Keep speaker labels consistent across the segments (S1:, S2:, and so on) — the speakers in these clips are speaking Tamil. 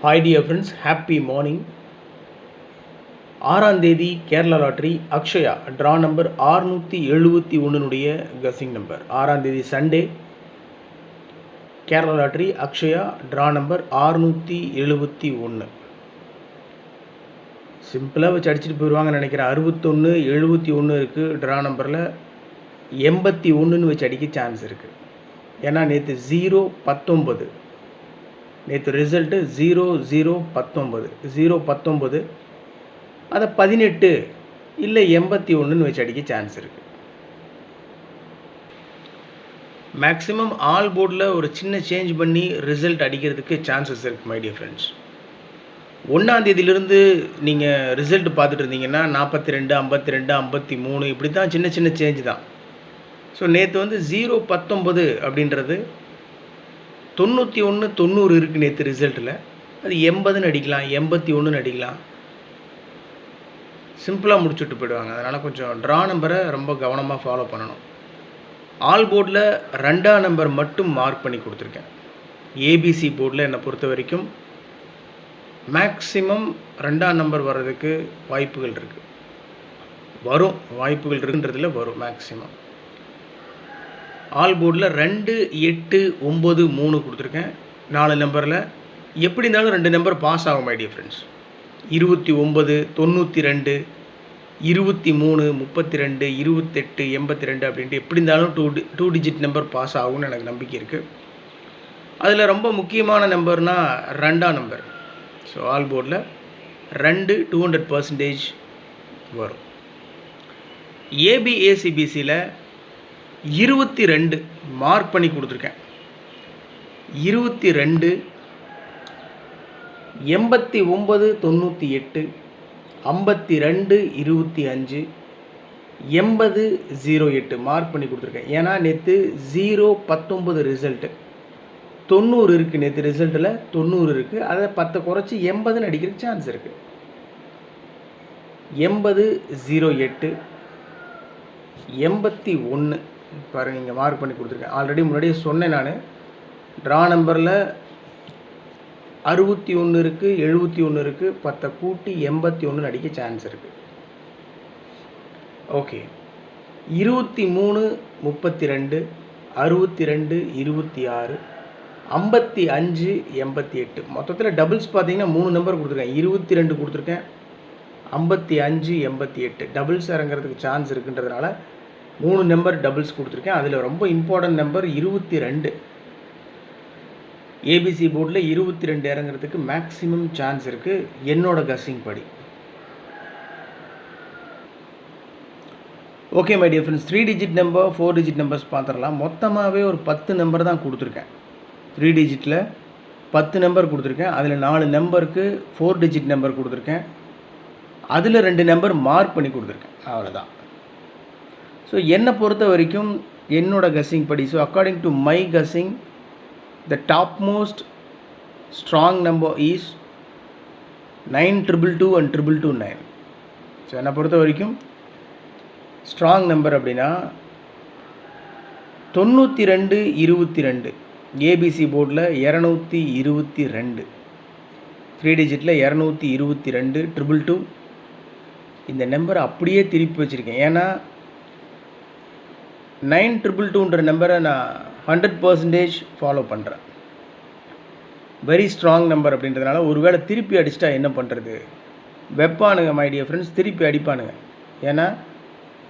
S1: Hi dear friends, happy morning. 6ஆம் தேதி Kerala lottery Akshaya draw number 671 guessing number. 6ஆம் தேதி Sunday Kerala lottery Akshaya draw number 671. சிம்பிளாக வச்சு அடிச்சுட்டு போயிடுவாங்கன்னு நினைக்கிறேன். 61 71 இருக்குது ட்ரா நம்பரில். 81ன்னு வச்சு அடிக்க சான்ஸ் இருக்குது. ஏன்னா நேற்று 0-19, நேற்று ரிசல்ட்டு 0-0-19, 0-19 அதை 18 இல்லை 81ன்னு வச்சு அடிக்க சான்ஸ் இருக்குது. மேக்ஸிமம் ஆல் போர்டில் ஒரு சின்ன சேஞ்ச் பண்ணி ரிசல்ட் அடிக்கிறதுக்கு சான்சஸ் இருக்குது மை டியர் ஃப்ரெண்ட்ஸ். 1ஆம் தேதியிலிருந்து நீங்கள் ரிசல்ட் பார்த்துட்டு இருந்தீங்கன்னா 42, 52, 53 இப்படி தான் சின்ன சின்ன சேஞ்ச் தான். ஸோ நேற்று வந்து 0-19 அப்படின்றது 91 90 இருக்குது நேற்று ரிசல்ட்டில். அது 80ன்னு அடிக்கலாம், 81ன்னு அடிக்கலாம், சிம்பிளாக முடிச்சுட்டு போயிடுவாங்க. அதனால் கொஞ்சம் ட்ரா நம்பரை ரொம்ப கவனமாக ஃபாலோ பண்ணணும். ஆல் போர்டில் 2ஆம் நம்பர் மட்டும் மார்க் பண்ணி கொடுத்துருக்கேன். ஏபிசி போர்டில் என்னை பொறுத்த வரைக்கும் மேக்ஸிமம் 2ஆம் நம்பர் வர்றதுக்கு வாய்ப்புகள் இருக்குது. வாய்ப்புகள் இருக்குன்றதுல வரும் மேக்ஸிமம். ஆல் போர்டில் 2, 8, 9, 3 கொடுத்துருக்கேன். 4 நம்பரில் எப்படி இருந்தாலும் 2 நம்பர் பாஸ் ஆகும் மை டியர் ஃப்ரெண்ட்ஸ். 29, 92, 23, 32, 28, 82 அப்படின்ட்டு எப்படி இருந்தாலும் 2 டிஜிட் நம்பர் பாஸ் ஆகும்னு எனக்கு நம்பிக்கை இருக்குது. அதில் ரொம்ப முக்கியமான நம்பர்னால் 2ஆம் நம்பர். ஸோ ஆல் போர்டில் 2 200% வரும். ஏபிஏசிபிசியில் 22 மார்க் பண்ணி கொடுத்துருக்கேன். 22, 89, 98, 52, 25, 80, 08 மார்க் பண்ணி கொடுத்துருக்கேன். ஏன்னா நேற்று 0-19 ரிசல்ட்டு 90 இருக்குது. நேற்று ரிசல்ட்டில் 90 இருக்குது. அதை 10 குறைச்சி 80ன்னு அடிக்கிறதுக்கு சான்ஸ் இருக்குது. 80, 08, 81 பாருங்கள் இங்கே மார்க் பண்ணி கொடுத்துருக்கேன். ஆல்ரெடி முன்னாடியே சொன்னேன் நான். ட்ரா நம்பரில் 61 இருக்குது, 71 இருக்குது, 10 கூட்டி 81ன்னு அடிக்க சான்ஸ் இருக்குது. ஓகே, 23, 32, 62, 26, 55, 88 மொத்தத்தில் டபுள்ஸ் பார்த்தீங்கன்னா 3 நம்பர் கொடுத்துருக்கேன். 22 கொடுத்துருக்கேன், 55, 88 டபுள்ஸ் இறங்கிறதுக்கு சான்ஸ் இருக்குன்றதுனால 3 நம்பர் டபுள்ஸ் கொடுத்துருக்கேன். அதில் ரொம்ப இம்பார்ட்டன்ட் நம்பர் 22. ஏபிசி போர்டில் 22 இறங்கிறதுக்கு மேக்ஸிமம் சான்ஸ் இருக்குது என்னோட கஸ்ஸிங் படி. Okay my dear friends, 3 digit number 4 digit numbers பார்த்துடலாம். மொத்தமாகவே ஒரு 10 நம்பர் தான் கொடுத்துருக்கேன். 3 டிஜிட்டில் 10 நம்பர் கொடுத்துருக்கேன். அதில் 4 நம்பருக்கு 4 டிஜிட் நம்பர் கொடுத்துருக்கேன். அதில் 2 நம்பர் மார்க் பண்ணி கொடுத்துருக்கேன். அவ்வளோதான். ஸோ என்னை பொறுத்த வரைக்கும் என்னோட கஸ்ஸிங் படி, so according to my guessing, the topmost strong number is 922 and 229. So என்னை பொறுத்த வரைக்கும் ஸ்ட்ராங் நம்பர் அப்படின்னா 92, 22 ஏபிசி போர்டில் 222, 3 டிஜிட்டில் 222, 222 இந்த நம்பரை அப்படியே திருப்பி வச்சுருக்கேன். ஏன்னா 922ன்ற நம்பரை நான் 100% ஃபாலோ பண்ணுறேன். வெரி ஸ்ட்ராங் நம்பர் அப்படின்றதுனால ஒருவேளை திருப்பி அடிச்சிட்டா என்ன பண்ணுறது, வெப்பானுங்க மை டியர் ஃப்ரெண்ட்ஸ், திருப்பி அடிப்பானுங்க. ஏன்னா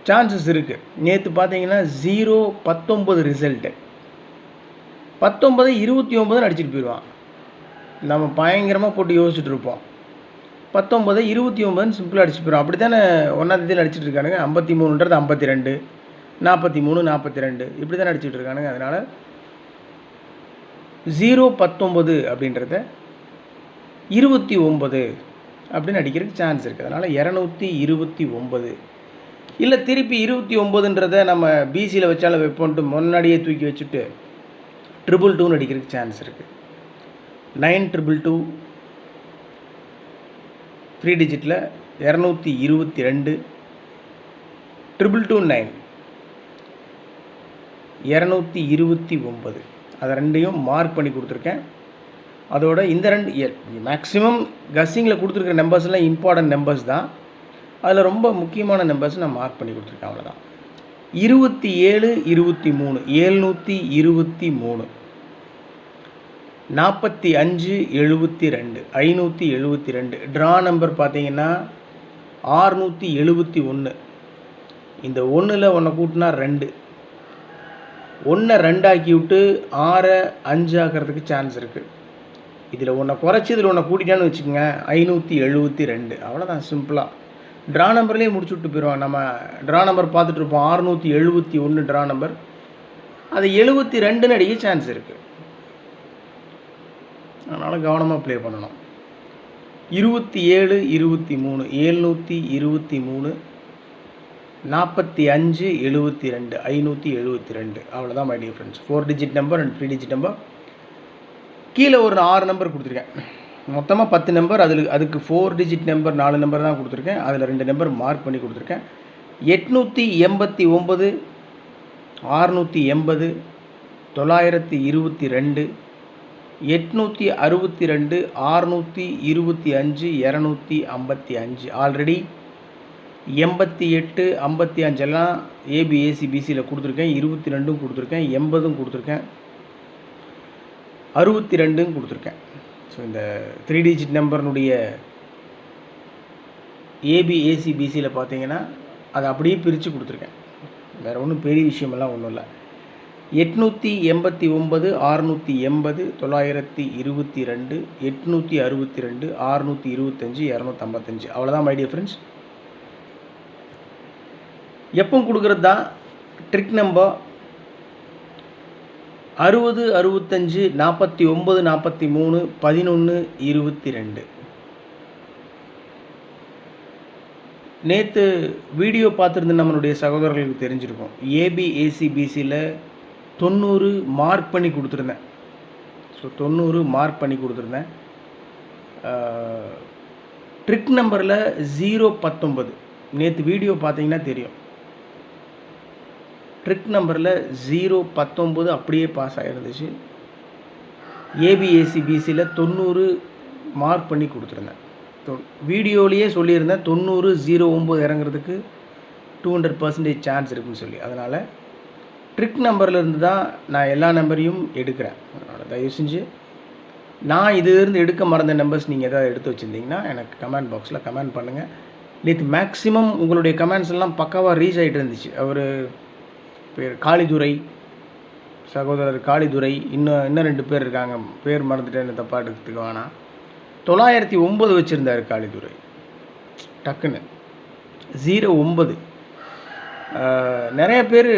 S1: சான்சஸ் இருக்குது. நேற்று பார்த்தீங்கன்னா 0-19 ரிசல்ட்டு 19, 29 அடிச்சுட்டு போயிடுவான். நம்ம பயங்கரமாக போட்டு யோசிச்சுட்டு இருப்போம். 19, 29 சிம்பிளாக அடிச்சுட்டு போயிடும். அப்படி தானே 1ஆம் தேதியில் அடிச்சுட்டு இருக்கானுங்க. 53ன்றது 52, 43, 42 இப்படி தான் அடிச்சுட்டு இருக்கானுங்க. அதனால் 0-19 அப்படின்றத 29 அப்படின்னு அடிக்கிறதுக்கு சான்ஸ் இருக்குது. அதனால் 229 இல்லை திருப்பி 29ன்றதை நம்ம பிசியில் வச்சாலும் வைப்போன்ட்டு முன்னாடியே தூக்கி வச்சுட்டு 222 அடிக்கிறதுக்கு சான்ஸ் இருக்குது. 922 3 டிஜிட்டில் 222, 229 229 அதை ரெண்டையும் மார்க் பண்ணி கொடுத்துருக்கேன். அதோட இந்த ரெண்டு மேக்ஸிமம் கஸ்ஸிங்கில் கொடுத்துருக்குற நம்பர்ஸ்லாம் இம்பார்ட்டன்ட் நம்பர்ஸ் தான். அதில் ரொம்ப முக்கியமான நம்பர்ஸ் நான் மார்க் பண்ணி கொடுத்துருக்கேன், அவ்வளோதான். 27 23 723, 45 72 572. ட்ரா நம்பர் பார்த்தீங்கன்னா 671. இந்த 1ல் ஒன்றை கூட்டினா 2, 1 2 ஆக்கி விட்டு 6 5 ஆக்கிறதுக்கு சான்ஸ் இருக்குது. இதில் ஒன்றை குறைச்சி இதில் ஒன்றை கூட்டிட்டான்னு வச்சுக்கோங்க, 572. அவ்வளோதான், சிம்பிளாக ட்ரா நம்பர்லேயே முடிச்சு விட்டு போயிடுவாங்க. நம்ம ட்ரா நம்பர் பார்த்துட்ருப்போம், 671 ட்ரா நம்பர், அது 72ன்னு அடிக்க சான்ஸ் இருக்குது. அதனால் கவனமாக ப்ளே பண்ணணும். 27 23 723, 45 72 572. அவ்வளோதான் my dear friends. 4 digit number and 3 digit number. கீழே ஒரு 6 நம்பர் கொடுத்துருக்கேன். மொத்தமாக 10 நம்பர். அதுக்கு 4 டிஜிட் நம்பர் 4 நம்பர் தான் கொடுத்துருக்கேன். அதில் 2 நம்பர் மார்க் பண்ணி கொடுத்துருக்கேன். 889, 680, 922, 862, 625, 255. ஆல்ரெடி 88 55 எல்லாம் ஏபிஏசிபிசியில் கொடுத்துருக்கேன். 22 கொடுத்துருக்கேன், 80 கொடுத்துருக்கேன், 62 கொடுத்துருக்கேன். ஸோ இந்த 3 டிஜிட் நம்பர்னுடைய ஏபிஏசிபிசியில் பார்த்தீங்கன்னா அதை அப்படியே பிரித்து கொடுத்துருக்கேன். வேறு ஒன்றும் பெரிய விஷயமெல்லாம் ஒன்றும் இல்லை. 889, 680, 922, 862, 625, 255. அவ்வளோதான் மை டியர் ஃப்ரெண்ட்ஸ். எப்போ கொடுக்குறது தான் ட்ரிக் நம்பர் 60 65 49 43 11 22. நேற்று வீடியோ பார்த்துருந்து நம்மளுடைய சகோதரர்களுக்கு தெரிஞ்சிருக்கும். ஏபிஏசிபிசியில் 90 மார்க் பண்ணி கொடுத்துருந்தேன். ஸோ 90 மார்க் பண்ணி கொடுத்துருந்தேன். ட்ரிக் நம்பரில் 019. நேற்று வீடியோ பார்த்தீங்கன்னா தெரியும். ட்ரிக் நம்பரில் 019 அப்படியே பாஸ் ஆகிருந்துச்சு. ஏபிஏசிபிசியில் 90 மார்க் பண்ணி கொடுத்துருந்தேன். வீடியோலேயே சொல்லியிருந்தேன் 90 09 இறங்குறதுக்கு 200% சான்ஸ் இருக்குதுன்னு சொல்லி. அதனால் ட்ரிக் நம்பர்லேருந்து தான் நான் எல்லா நம்பரையும் எடுக்கிறேன். அதனால் தயவு செஞ்சு நான் இதிலிருந்து எடுக்க மறந்த நம்பர்ஸ் நீங்கள் எதாவது எடுத்து வச்சுருந்தீங்கன்னா எனக்கு கமெண்ட் பாக்ஸில் கமெண்ட் பண்ணுங்கள். நேற்று மேக்ஸிமம் உங்களுடைய கமெண்ட்ஸ் எல்லாம் பக்காவாக ரீச் ஆகிட்டு இருந்துச்சு. அவர் பேர் காளிதுரை, சகோதரர் காளிதுரை, இன்னும் 2 பேர் இருக்காங்க, பேர் மறந்துட்டேன்னு தப்பாக எடுத்துக்க வேணாம். 909 வச்சுருந்தார் காளிதுரை. டக்குன்னு 09. நிறைய பேர்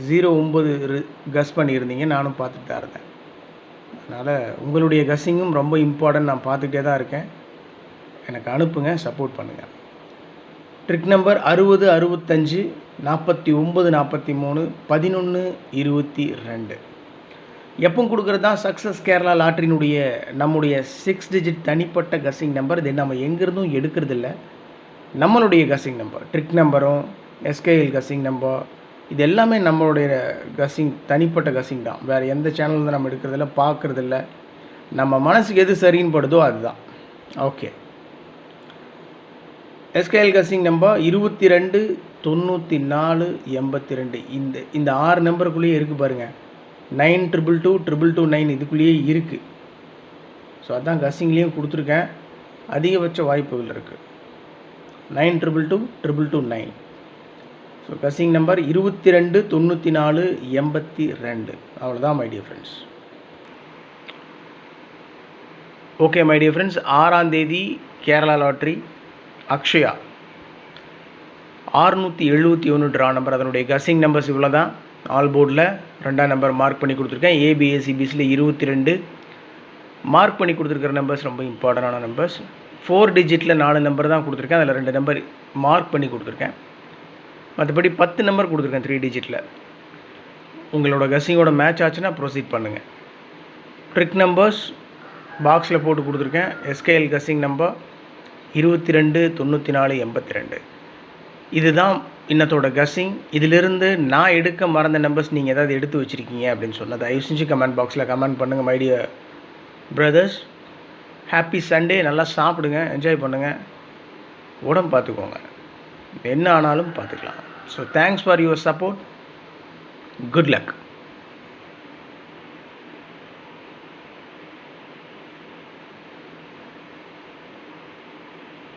S1: 09 கஸ் பண்ணியிருந்தீங்க, நானும் பார்த்துட்டு தான் இருந்தேன். அதனால் உங்களுடைய கஸ்ஸிங்கும் ரொம்ப இம்பார்ட்டன்ட். நான் பார்த்துக்கிட்டே தான் இருக்கேன். எனக்கு அனுப்புங்க, சப்போர்ட் பண்ணுங்கள். Trick number 60 65 49 43 11 22. எப்போ கொடுக்குறது தான் சக்ஸஸ் கேரளா லாட்ரினுடைய நம்முடைய 6 டிஜிட் தனிப்பட்ட கஸ்ஸிங் நம்பர். இது நம்ம எங்கேருந்தும் எடுக்கிறதில்ல, நம்மளுடைய கஸ்ஸிங் நம்பர். ட்ரிக் நம்பரும் எஸ்கேஎல் கஸ்ஸிங் நம்பர் இது எல்லாமே நம்மளுடைய கஸ்ஸிங், தனிப்பட்ட கஸ்ஸிங் தான். வேறு எந்த சேனலில் நம்ம எடுக்கிறதில்ல, பார்க்குறதில்ல. நம்ம மனசுக்கு எது சரின்னு படுதோ அதுதான். ஓகே. SKL guessing number 22 94 82. இந்த 6 நம்பருக்குள்ளேயே இருக்குது பாருங்கள். 922 222 இதுக்குள்ளேயே இருக்குது. ஸோ அதான் கஸ்ஸிங்லேயும் கொடுத்துருக்கேன். அதிகபட்ச வாய்ப்புகள் இருக்குது. 922 222. So guessing number 22 94 82. அவ்வளோதான் my dear friends. Okay my dear friends, 6ஆம் தேதி Kerala lottery Akshaya 671 draw number. அதனுடைய கஸ்ஸிங் நம்பர்ஸ் இவ்வளோ தான். ஆல் போர்டில் 2ஆம் நம்பர் மார்க் பண்ணி கொடுத்துருக்கேன். ஏபிஎஸ்சிபிசியில் 22 மார்க் பண்ணி கொடுத்துருக்கிற நம்பர்ஸ் ரொம்ப இம்பார்ட்டண்டான நம்பர்ஸ். 4 டிஜிட்டில் 4 நம்பர் தான் கொடுத்துருக்கேன். அதில் 2 நம்பர் மார்க் பண்ணி கொடுத்துருக்கேன். மற்றபடி 10 நம்பர் கொடுத்துருக்கேன் 3 டிஜிட்டில். உங்களோட கஸ்ஸிங்கோட மேட்ச் ஆச்சுன்னா ப்ரொசீட் பண்ணுங்கள். ட்ரிக் நம்பர்ஸ் பாக்ஸில் போட்டு கொடுத்துருக்கேன். SKL guessing number 22 94 82. இதுதான் இன்னத்தோட கஸ்ஸிங். இதிலிருந்து நான் எடுக்க மறந்த நம்பர்ஸ் நீங்கள் ஏதாவது எடுத்து வச்சுருக்கீங்க அப்படின்னு சொன்னால் தயவு செஞ்சு கமெண்ட் பாக்ஸில் கமெண்ட் பண்ணுங்கள் my dear brothers. Happy Sunday. நல்லா சாப்பிடுங்க, என்ஜாய் பண்ணுங்கள், உடம்பு பார்த்துக்கோங்க. என்ன ஆனாலும் பார்த்துக்கலாம். So thanks for your support. Good luck.